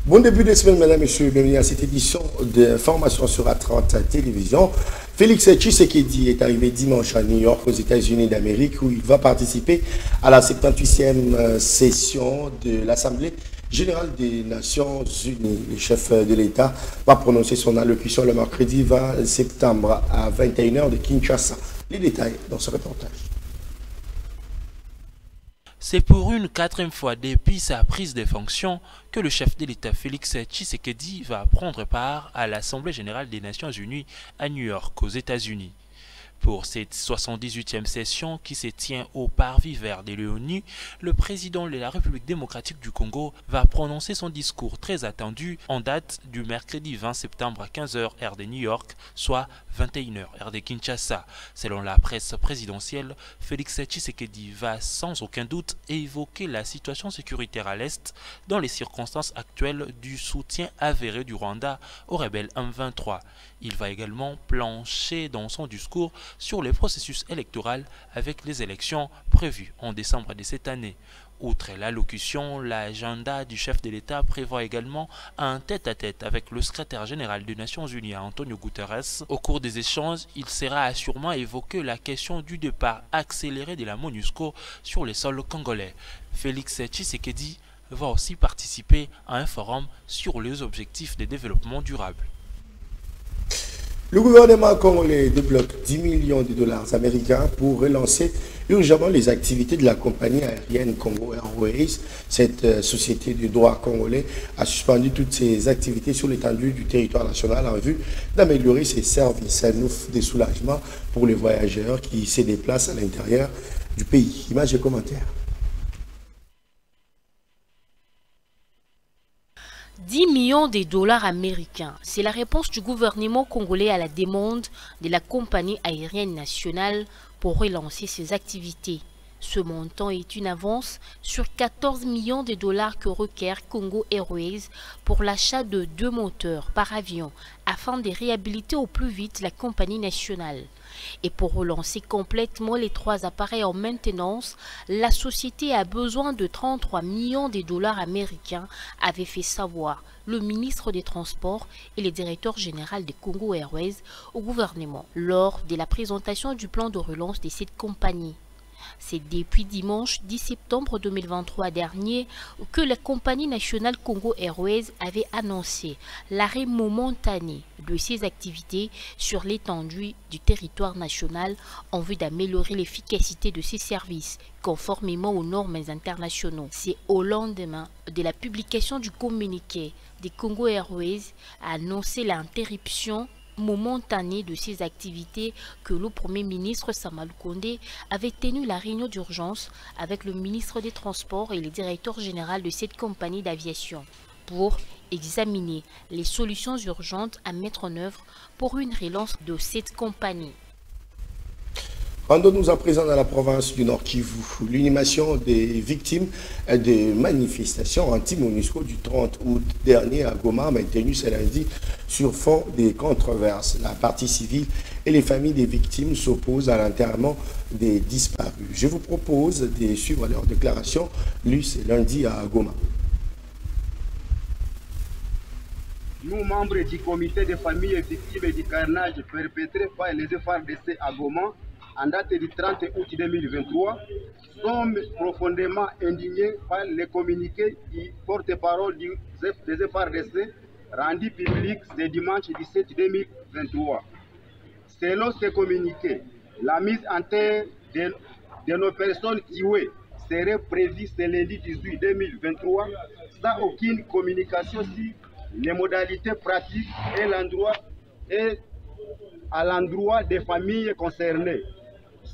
Bon début de semaine, mesdames et messieurs. Bienvenue à cette édition d'information sur A30 Télévision. Félix Tshisekedi est arrivé dimanche à New York, aux États-Unis d'Amérique, où il va participer à la 78e session de l'Assemblée générale des Nations Unies. Le chef de l'État va prononcer son allocution le mercredi 20 septembre à 21h de Kinshasa. Les détails dans ce reportage. C'est pour une quatrième fois depuis sa prise de fonction que le chef de l'État Félix Tshisekedi va prendre part à l'Assemblée générale des Nations Unies à New York, aux États-Unis. Pour cette 78e session qui se tient au parvis vert de l'ONU, le président de la République démocratique du Congo va prononcer son discours très attendu en date du mercredi 20 septembre à 15h heure de New York, soit 21h heure de Kinshasa. Selon la presse présidentielle, Félix Tshisekedi va sans aucun doute évoquer la situation sécuritaire à l'Est dans les circonstances actuelles du soutien avéré du Rwanda aux rebelles M23. Il va également plancher dans son discours sur le processus électoral avec les élections prévues en décembre de cette année. Outre l'allocution, l'agenda du chef de l'État prévoit également un tête-à-tête avec le secrétaire général des Nations Unies, Antonio Guterres. Au cours des échanges, il sera sûrement évoqué la question du départ accéléré de la MONUSCO sur les sols congolais. Félix Tshisekedi va aussi participer à un forum sur les objectifs de développement durable. Le gouvernement congolais débloque 10 millions de dollars américains pour relancer urgemment les activités de la compagnie aérienne Congo Airways. Cette société de droit congolais a suspendu toutes ses activités sur l'étendue du territoire national en vue d'améliorer ses services. Un ouf de soulagement pour les voyageurs qui se déplacent à l'intérieur du pays. Images et commentaires. 10 millions de dollars américains, c'est la réponse du gouvernement congolais à la demande de la compagnie aérienne nationale pour relancer ses activités. Ce montant est une avance sur 14 millions de dollars que requiert Congo Airways pour l'achat de 2 moteurs par avion afin de réhabiliter au plus vite la compagnie nationale. Et pour relancer complètement les 3 appareils en maintenance, la société a besoin de 33 millions de dollars américains, avait fait savoir le ministre des Transports et le directeur général de Congo Airways au gouvernement lors de la présentation du plan de relance de cette compagnie. C'est depuis dimanche 10 septembre 2023 dernier que la compagnie nationale Congo Airways avait annoncé l'arrêt momentané de ses activités sur l'étendue du territoire national en vue d'améliorer l'efficacité de ses services conformément aux normes internationaux. C'est au lendemain de la publication du communiqué de Congo Airways a annoncé l'interruption momentanée de ces activités que le Premier ministre Sama Lukonde avait tenu la réunion d'urgence avec le ministre des Transports et le directeur général de cette compagnie d'aviation pour examiner les solutions urgentes à mettre en œuvre pour une relance de cette compagnie. Rendons-nous à présent dans la province du Nord Kivu. L'inhumation des victimes des manifestations anti-MONUSCO du 30 août dernier à Goma, maintenue ce lundi sur fond des controverses. La partie civile et les familles des victimes s'opposent à l'enterrement des disparus. Je vous propose de suivre leur déclaration lue ce lundi à Goma. Nous, membres du comité des familles victimes du carnage perpétré par les FARDC à Goma, en date du 30 août 2023, sommes profondément indignés par les communiqués du porte-parole des FARDC rendu public ce dimanche 17 2023. Selon ces communiqués, la mise en terre de nos personnes tuées serait prévue ce lundi 18 2023 sans aucune communication sur les modalités pratiques et à l'endroit des familles concernées.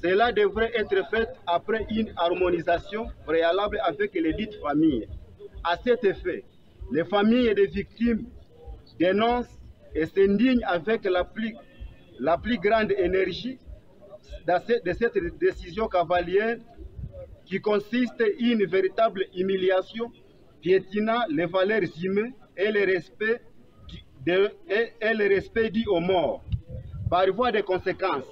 Cela devrait être fait après une harmonisation préalable avec les dites familles. À cet effet, les familles des victimes dénoncent et s'indignent avec la plus grande énergie de cette décision cavalière qui consiste en une véritable humiliation piétinant les valeurs humaines et le respect dû aux morts. Par voie de conséquence,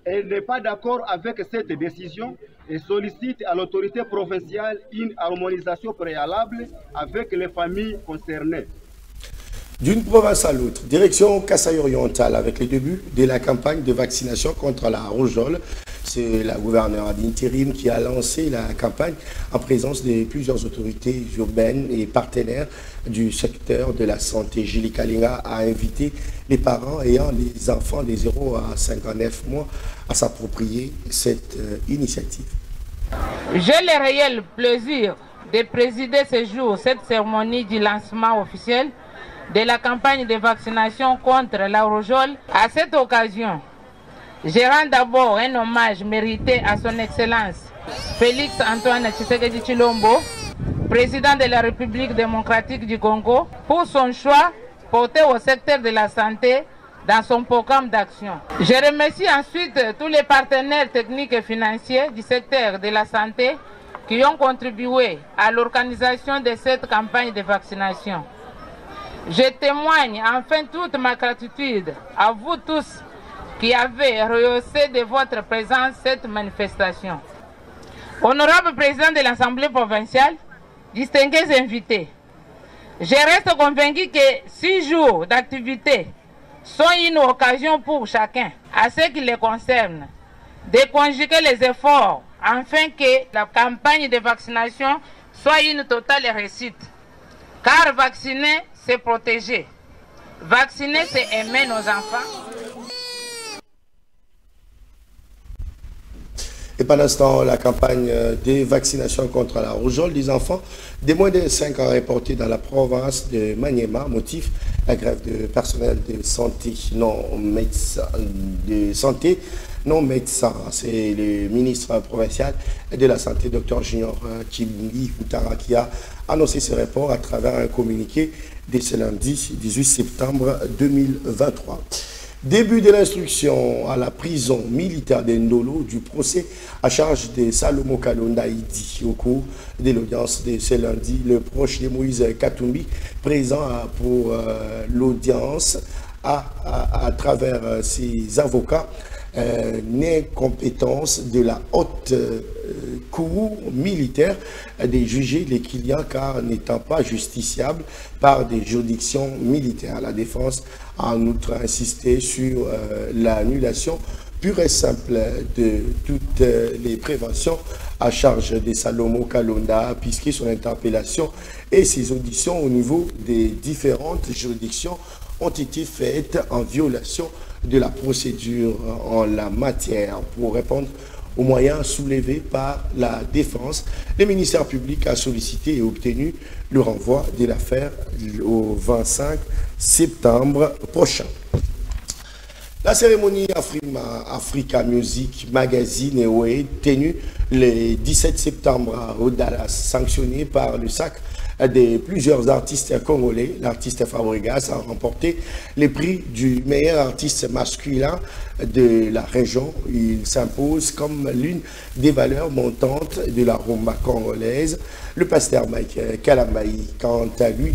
Elle n'est pas d'accord avec cette décision et sollicite à l'autorité provinciale une harmonisation préalable avec les familles concernées. D'une province à l'autre, direction Kasaï-Oriental avec le début de la campagne de vaccination contre la rougeole. C'est la gouverneure d'intérim qui a lancé la campagne en présence de plusieurs autorités urbaines et partenaires du secteur de la santé. Julie Kalinga a invité les parents ayant des enfants de 0 à 59 mois à s'approprier cette initiative. J'ai le réel plaisir de présider ce jour cette cérémonie du lancement officiel de la campagne de vaccination contre la rougeole. À cette occasion, je rends d'abord un hommage mérité à son Excellence Félix Antoine Tshisekedi Tshilombo, président de la République démocratique du Congo, pour son choix porté au secteur de la santé dans son programme d'action. Je remercie ensuite tous les partenaires techniques et financiers du secteur de la santé qui ont contribué à l'organisation de cette campagne de vaccination. Je témoigne enfin toute ma gratitude à vous tous qui avez rehaussé de votre présence cette manifestation. Honorable président de l'Assemblée provinciale, distingués invités, je reste convaincu que 6 jours d'activité sont une occasion pour chacun, à ce qui les concerne, de conjuguer les efforts afin que la campagne de vaccination soit une totale réussite. Car vacciner, c'est protéger. Vacciner, c'est aimer nos enfants. Et pendant ce temps, la campagne de vaccination contre la rougeole des enfants de moins de 5 ans est portée dans la province de Maniema, motif la grève de personnel de santé non médecin. C'est le ministre provincial de la Santé, Dr Junior Kilingi Boutara, qui a annoncé ce report à travers un communiqué de ce lundi 18 septembre 2023. Début de l'instruction à la prison militaire de Ndolo du procès à charge de Salomo Kalonda Idi. Au cours de l'audience de ce lundi, le proche de Moïse Katumbi, présent pour l'audience à travers ses avocats, l'incompétence de la haute cour militaire de juger les clients car n'étant pas justiciables par des juridictions militaires. La défense a en outre insisté sur l'annulation pure et simple de toutes les préventions à charge de Salomo Kalonda, puisque son interpellation et ses auditions au niveau des différentes juridictions ont été faites en violation de la procédure en la matière. Pour répondre aux moyens soulevés par la défense, le ministère public a sollicité et obtenu le renvoi de l'affaire au 25 septembre prochain. La cérémonie Africa Music Magazine est tenue le 17 septembre à Dallas, sanctionnée par le SAC de plusieurs artistes congolais. L'artiste Fabregas a remporté le prix du meilleur artiste masculin de la région. Il s'impose comme l'une des valeurs montantes de la rumba congolaise. Le pasteur Mike Kalambaï, quant à lui,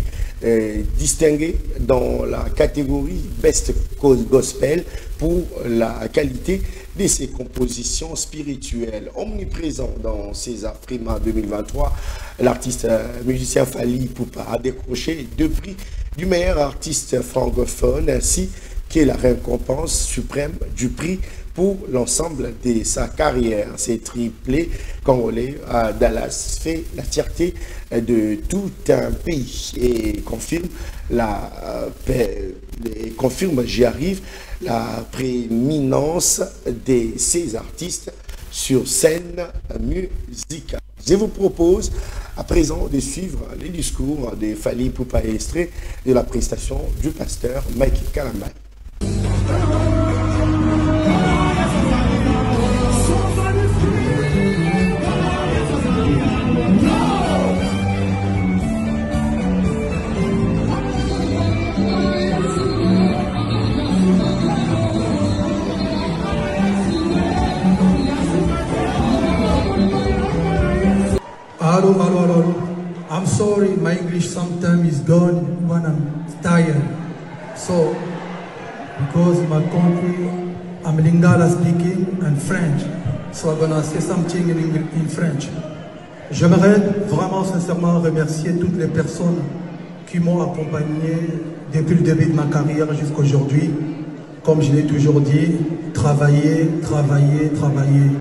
distingué dans la catégorie Best Gospel pour la qualité de ses compositions spirituelles. Omniprésent dans ces Afrima 2023, l'artiste musicien Fally Ipupa a décroché 2 prix du meilleur artiste francophone ainsi que la récompense suprême du prix pour l'ensemble de sa carrière. Ces triplés congolais à Dallas fait la fierté de tout un pays et confirme, j'y arrive, la prééminence de ces artistes sur scène musicale. Je vous propose à présent de suivre les discours de Fally Ipupa extrait de la prestation du pasteur Mike Kalambaï. Hello. I'm sorry, my English sometimes is gone when I'm tired. So, because my country I'm Lingala speaking in French, so I'm gonna say something in French. J'aimerais vraiment sincèrement remercier toutes les personnes qui m'ont accompagné depuis le début de ma carrière jusqu'à aujourd'hui. Comme je l'ai toujours dit, travailler, travailler, travailler.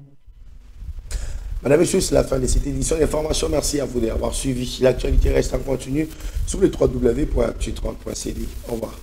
Madame et messieurs, c'est la fin de cette édition d'information. Merci à vous d'avoir suivi. L'actualité reste en continu sur le www.actu30.cd. Au revoir.